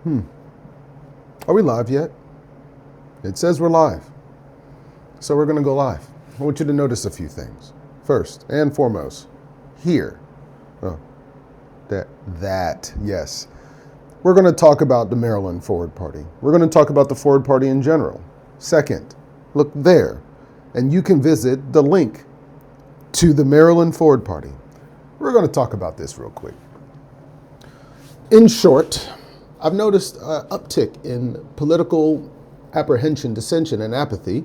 Are we live yet? It says we're live. So we're going to go live. I want you to notice a few things. First and foremost, here. Oh, yes. We're going to talk about the Maryland Forward Party. We're going to talk about the Forward Party in general. Second, look there, and you can visit the link to the Maryland Forward Party. We're going to talk about this real quick. In short, I've noticed an uptick in political apprehension, dissension, and apathy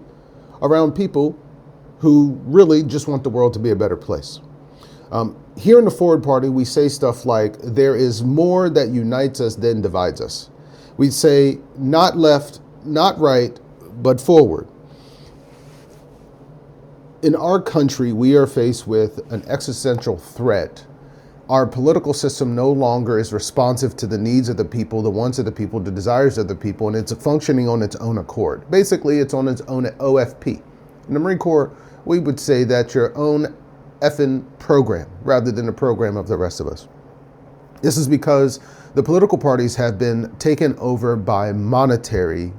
around people who really just want the world to be a better place. Here in the Forward Party, we say stuff like, there is more that unites us than divides us. We say, not left, not right, but forward. In our country, we are faced with an existential threat. Our political system no longer is responsive to the needs of the people, the wants of the people, the desires of the people, and it's functioning on its own accord. Basically, it's on its own OFP. In the Marine Corps, we would say that's your own effing program rather than a program of the rest of us. This is because the political parties have been taken over by monetary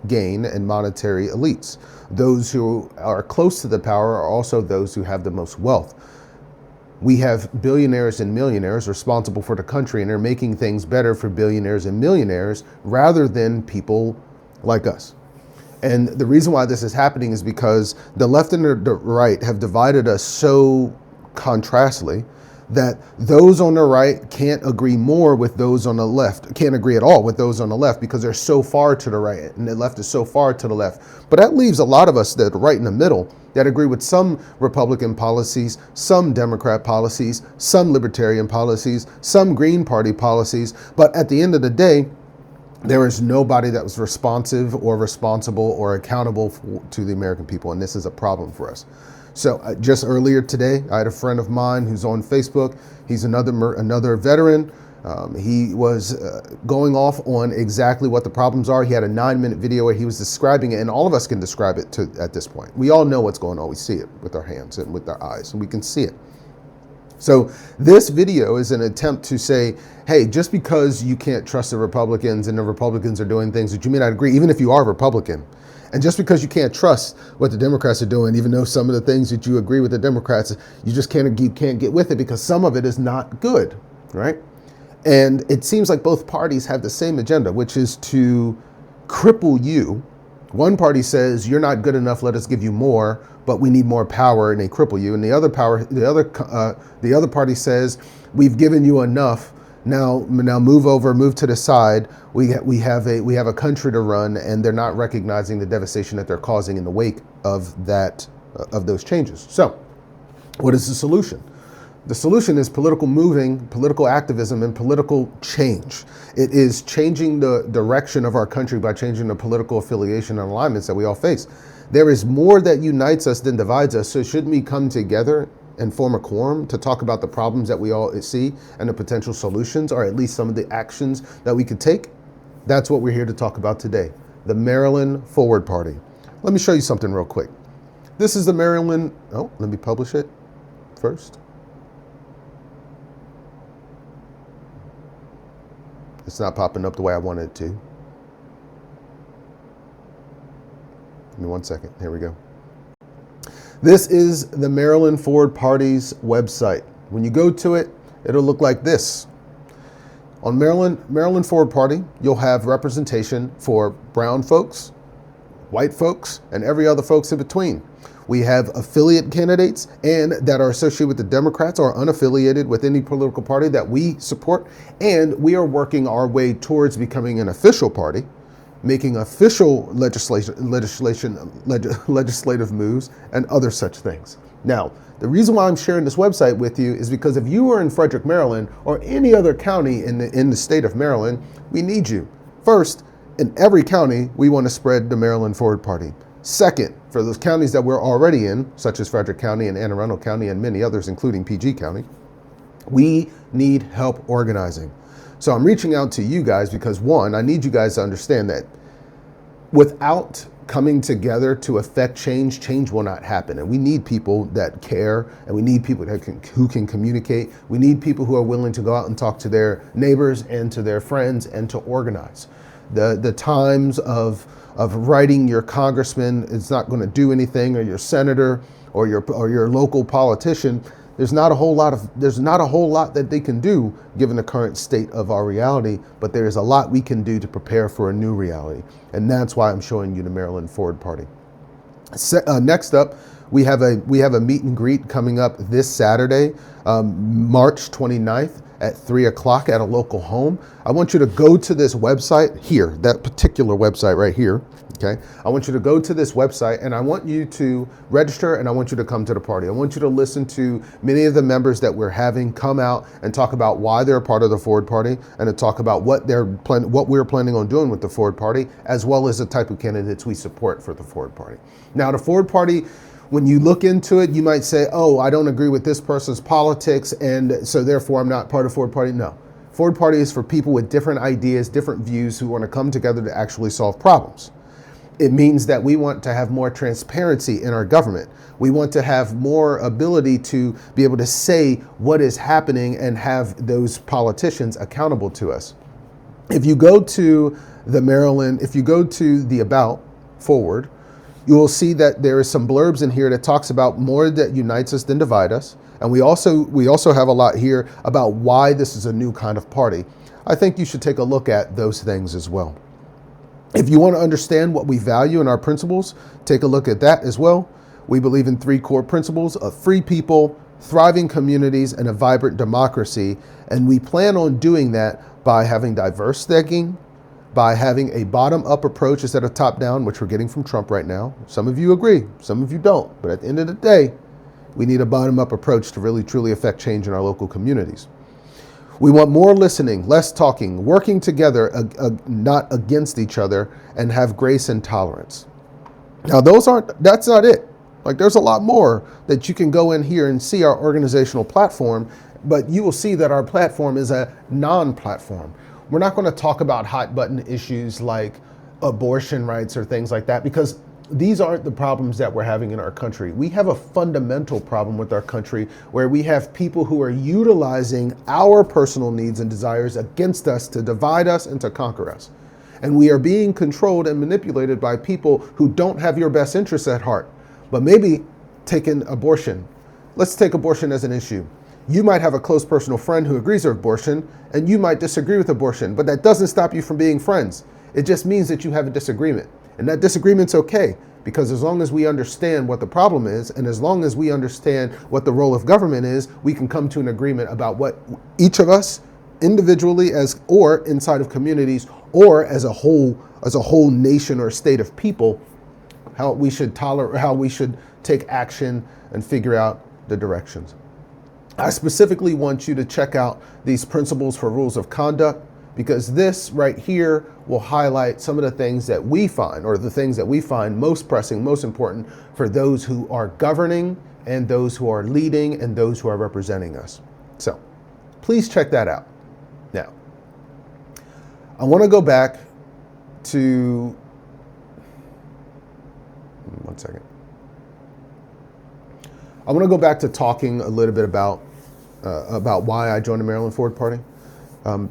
gain and monetary elites. Those who are close to the power are also those who have the most wealth. We have billionaires and millionaires responsible for the country, and they're making things better for billionaires and millionaires rather than people like us. And the reason why this is happening is because the left and the right have divided us so contrastly that those on the right can't agree more with those on the left, can't agree at all with those on the left because they're so far to the right and the left is so far to the left. But that leaves a lot of us that are right in the middle that agree with some Republican policies, some Democrat policies, some Libertarian policies, some Green Party policies. But at the end of the day, there is nobody that was responsive or responsible or accountable to the American people. And this is a problem for us. So just earlier today, I had a friend of mine who's on Facebook. He's another veteran. He was going off on exactly what the problems are. He had a 9-minute video where he was describing it, and all of us can describe it at this point. We all know what's going on. We see it with our hands and with our eyes, and we can see it. So this video is an attempt to say, hey, just because you can't trust the Republicans and the Republicans are doing things that you may not agree, even if you are Republican, and just because you can't trust what the Democrats are doing, even though some of the things that you agree with the Democrats, you just can't get with it because some of it is not good, right? And it seems like both parties have the same agenda, which is to cripple you. One party says, you're not good enough, let us give you more, but we need more power, and they cripple you. And the other party says, we've given you enough, now move to the side. We have a country to run, and they're not recognizing the devastation that they're causing in the wake of those changes. So what is the solution? The solution is political moving, political activism, and political change. It is changing the direction of our country by changing the political affiliation and alignments that we all face. There is more that unites us than divides us, so shouldn't we come together and form a quorum to talk about the problems that we all see and the potential solutions, or at least some of the actions that we could take? That's what we're here to talk about today, the Maryland Forward Party. Let me show you something real quick. This is the Maryland, let me publish it first. It's not popping up the way I wanted it to. Give me 1 second. Here we go. This is the Maryland Forward Party's website. When you go to it, it'll look like this. On Maryland Forward Party, you'll have representation for brown folks, white folks, and every other folks in between. We have affiliate candidates and that are associated with the Democrats or unaffiliated with any political party that we support. And we are working our way towards becoming an official party, making official legislative moves and other such things. Now, the reason why I'm sharing this website with you is because if you are in Frederick, Maryland, or any other county in the state of Maryland, we need you. First, in every county, we want to spread the Maryland Forward Party. Second, for those counties that we're already in, such as Frederick County and Anne Arundel County and many others, including PG County, we need help organizing. So I'm reaching out to you guys because, one, I need you guys to understand that Without coming together to affect change, change will not happen. And we need people that care, and we need people who can communicate. We need people who are willing to go out and talk to their neighbors and to their friends and to organize. The times of writing your congressman is not going to do anything, or your senator or your local politician. There's not a whole lot that they can do given the current state of our reality, but there is a lot we can do to prepare for a new reality. And that's why I'm showing you the Maryland Forward Party. Next up, we have a meet and greet coming up this Saturday, March 29th at 3 o'clock at a local home. I want you to go to this website here, that particular website right here. Okay, I want you to go to this website, and I want you to register, and I want you to come to the party. I want you to listen to many of the members that we're having come out and talk about why they're a part of the Forward Party, and to talk about what we're planning on doing with the Forward Party, as well as the type of candidates we support for the Forward Party. Now, the Forward Party, when you look into it, you might say, oh, I don't agree with this person's politics, and so therefore I'm not part of the Forward Party. No. Forward Party is for people with different ideas, different views, who want to come together to actually solve problems. It means that we want to have more transparency in our government. We want to have more ability to be able to say what is happening and have those politicians accountable to us. If you go to the About Forward, you will see that there is some blurbs in here that talks about more that unites us than divide us. And we also have a lot here about why this is a new kind of party. I think you should take a look at those things as well. If you want to understand what we value in our principles, take a look at that as well. We believe in 3 core principles of free people, thriving communities, and a vibrant democracy. And we plan on doing that by having diverse thinking, by having a bottom-up approach instead of top-down, which we're getting from Trump right now. Some of you agree, some of you don't. But at the end of the day, we need a bottom-up approach to really, truly affect change in our local communities. We want more listening, less talking, working together, not against each other, and have grace and tolerance. Now, that's not it. Like, there's a lot more that you can go in here and see our organizational platform, but you will see that our platform is a non-platform. We're not going to talk about hot button issues like abortion rights or things like that, because these aren't the problems that we're having in our country. We have a fundamental problem with our country where we have people who are utilizing our personal needs and desires against us to divide us and to conquer us. And we are being controlled and manipulated by people who don't have your best interests at heart. But maybe taking abortion. Let's take abortion as an issue. You might have a close personal friend who agrees with abortion, and you might disagree with abortion, but that doesn't stop you from being friends. It just means that you have a disagreement. And that disagreement's okay, because as long as we understand what the problem is, and as long as we understand what the role of government is, we can come to an agreement about what each of us individually or inside of communities or as a whole nation or state of people, how we should take action and figure out the directions. I specifically want you to check out these principles for rules of conduct, because this right here will highlight some of the things that we find, or the things that we find most pressing, most important for those who are governing and those who are leading and those who are representing us. So please check that out. Now, I want to go back to, one second. I want to go back to talking a little bit about why I joined the Maryland Forward Party.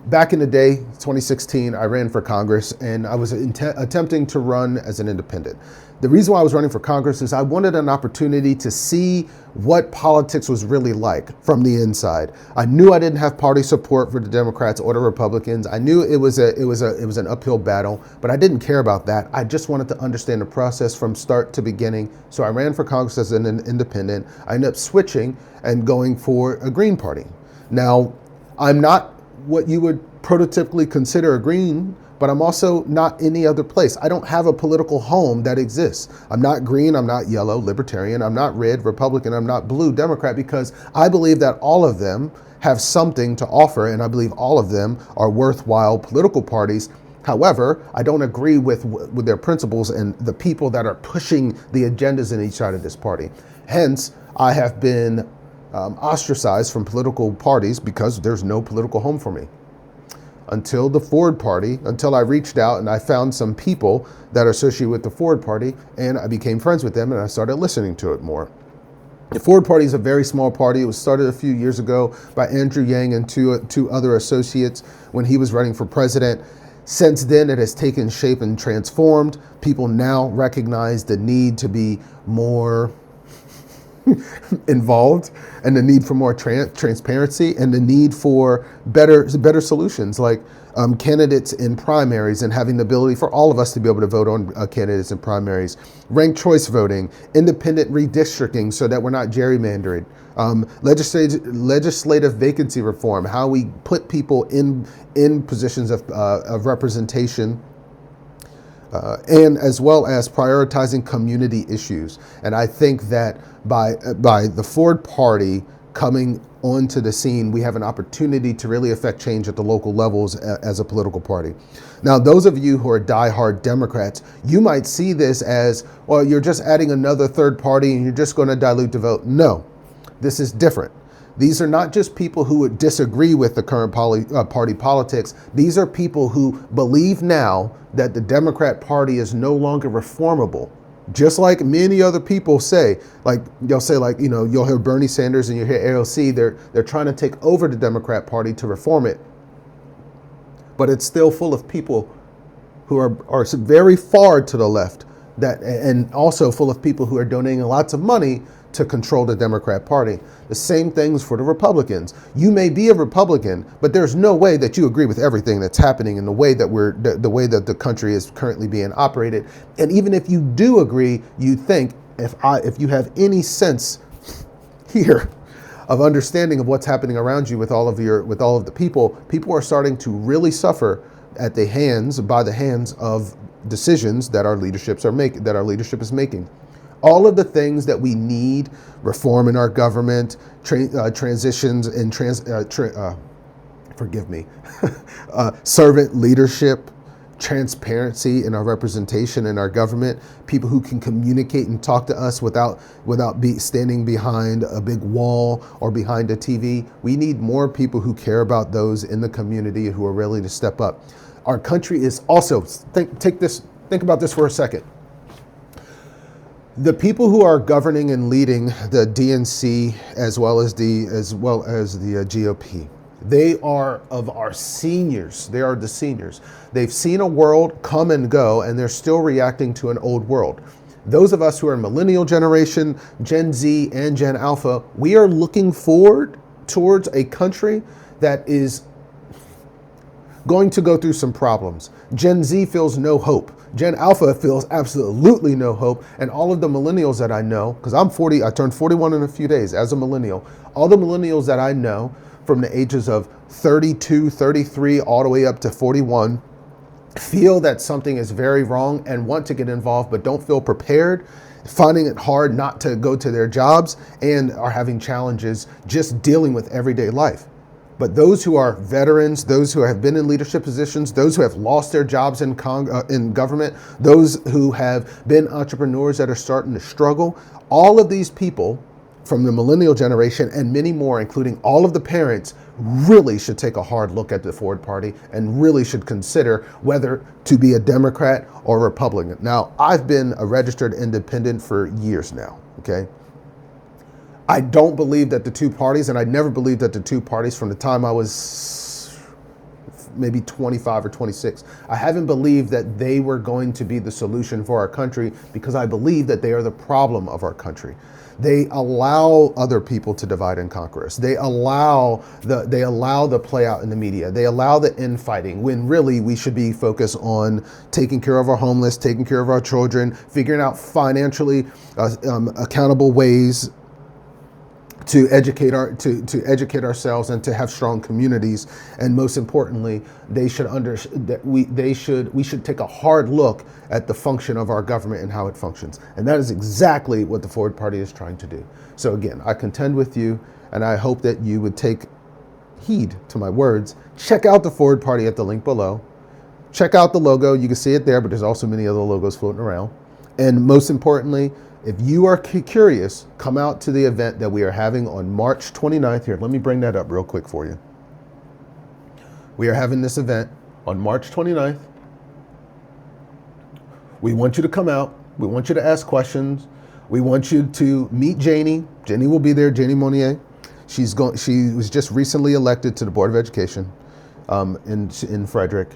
Back in the day, 2016, I ran for Congress, and I was attempting to run as an independent. The reason why I was running for Congress is I wanted an opportunity to see what politics was really like from the inside. I knew I didn't have party support for the Democrats or the Republicans. I knew it was an uphill battle, but I didn't care about that. I just wanted to understand the process from start to beginning. So I ran for Congress as an independent. I ended up switching and going for a Green Party. Now, I'm not what you would prototypically consider a Green, but I'm also not any other place. I don't have a political home that exists. I'm not green, I'm not yellow, libertarian, I'm not red, Republican, I'm not blue, Democrat, because I believe that all of them have something to offer, and I believe all of them are worthwhile political parties. However, I don't agree with their principles and the people that are pushing the agendas in each side of this party. Hence, I have been ostracized from political parties because there's no political home for me. until the Ford Party, until I reached out and I found some people that are associated with the Ford Party, and I became friends with them and I started listening to it more. The Ford Party is a very small party. It was started a few years ago by Andrew Yang and two other associates when he was running for president. Since then, it has taken shape and transformed. People now recognize the need to be more involved, and the need for more transparency, and the need for better solutions, like candidates in primaries, and having the ability for all of us to be able to vote on candidates in primaries, ranked choice voting, independent redistricting so that we're not gerrymandering, legislative vacancy reform, how we put people in positions of representation, and as well as prioritizing community issues. And I think that by the Ford Party coming onto the scene, we have an opportunity to really affect change at the local levels as a political party. Now, those of you who are diehard Democrats, you might see this as, well, you're just adding another third party and you're just going to dilute the vote. No, this is different. These are not just people who would disagree with the current party politics. These are people who believe now that the Democrat Party is no longer reformable. Just like many other people say, like they'll say, like, you know, you'll hear Bernie Sanders and you'll hear AOC, they're trying to take over the Democrat Party to reform it. But it's still full of people who are very far to the left, that, and also full of people who are donating lots of money to control the Democrat Party. The same things for the Republicans. You may be a Republican, but there's no way that you agree with everything that's happening in the way that the way that the country is currently being operated. And even if you do agree, you think, if you have any sense here of understanding of what's happening around you with all of the people are starting to really suffer by the hands of decisions that our leadership is making. All of the things that we need, reform in our government, transitions and servant leadership, transparency in our representation in our government, people who can communicate and talk to us without standing behind a big wall or behind a TV. We need more people who care about those in the community who are willing to step up. Our country is also, think about this for a second. The people who are governing and leading the DNC as well as the GOP, they are of our seniors. They are the seniors. They've seen a world come and go, and they're still reacting to an old world. Those of us who are millennial generation, Gen Z, and Gen Alpha, we are looking forward towards a country that is going to go through some problems. Gen Z feels no hope. Gen Alpha feels absolutely no hope. And all of the millennials that I know, because I'm 40, I turned 41 in a few days as a millennial. All the millennials that I know from the ages of 32, 33, all the way up to 41, feel that something is very wrong and want to get involved, but don't feel prepared, finding it hard not to go to their jobs, and are having challenges just dealing with everyday life. But those who are veterans, those who have been in leadership positions, those who have lost their jobs in government, those who have been entrepreneurs that are starting to struggle, all of these people from the millennial generation and many more, including all of the parents, really should take a hard look at the Ford Party and really should consider whether to be a Democrat or Republican. Now, I've been a registered independent for years now, okay? I don't believe that the two parties, and I never believed that the two parties from the time I was maybe 25 or 26, I haven't believed that they were going to be the solution for our country, because I believe that they are the problem of our country. They allow other people to divide and conquer us. They allow the play out in the media. They allow the infighting, when really we should be focused on taking care of our homeless, taking care of our children, figuring out financially accountable ways to educate ourselves and to have strong communities. And most importantly, we should take a hard look at the function of our government and how it functions. And that is exactly what the Ford Party is trying to do. So again, I contend with you, and I hope that you would take heed to my words. Check out the Ford Party at the link below. Check out the logo. You can see it there, but there's also many other logos floating around. And most importantly, if you are curious, come out to the event that we are having on March 29th. Here, let me bring that up real quick for you. We are having this event on March 29th. We want you to come out. We want you to ask questions. We want you to meet Janie. Janie will be there, Janie Monnier. She was just recently elected to the Board of Education in Frederick.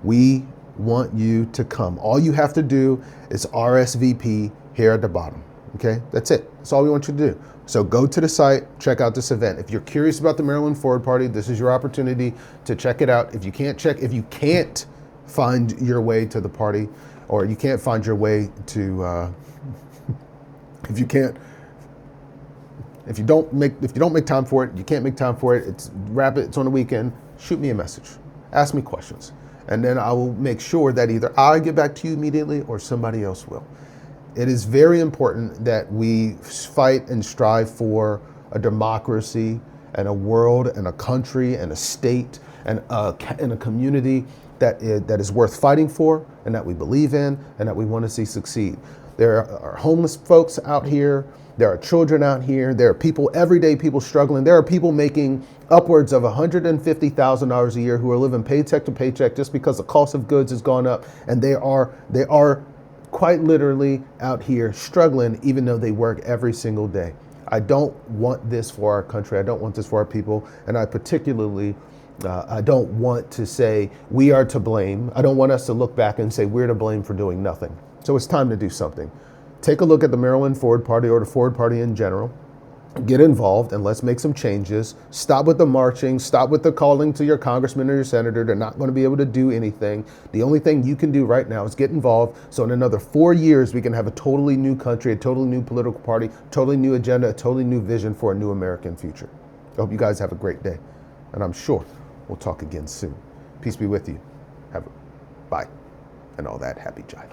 We want you to come. All you have to do is RSVP here at the bottom. Okay, that's it. That's all we want you to do. So go to the site, check out this event. If you're curious about the Maryland Forward Party, this is your opportunity to check it out. If you can't find your way to the party, or you can't find your way to, if you don't make time for it, you can't make time for it. It's on the weekend. Shoot me a message. Ask me questions, and then I will make sure that either I get back to you immediately or somebody else will. It is very important that we fight and strive for a democracy and a world and a country and a state and a community that is worth fighting for and that we believe in and that we want to see succeed. There are homeless folks out here. There are children out here. There are people, everyday people struggling. There are people making upwards of $150,000 a year who are living paycheck to paycheck just because the cost of goods has gone up, and they are quite literally out here struggling even though they work every single day. I don't want this for our country. I don't want this for our people. And I particularly, I don't want to say we are to blame. I don't want us to look back and say we're to blame for doing nothing. So it's time to do something. Take a look at the Maryland Forward Party or the Forward Party in general. Get involved and let's make some changes. Stop with the marching. Stop with the calling to your congressman or your senator. They're not going to be able to do anything. The only thing you can do right now is get involved. So in another 4 years, we can have a totally new country, a totally new political party, totally new agenda, a totally new vision for a new American future. I hope you guys have a great day. And I'm sure we'll talk again soon. Peace be with you. Bye. And all that happy jive.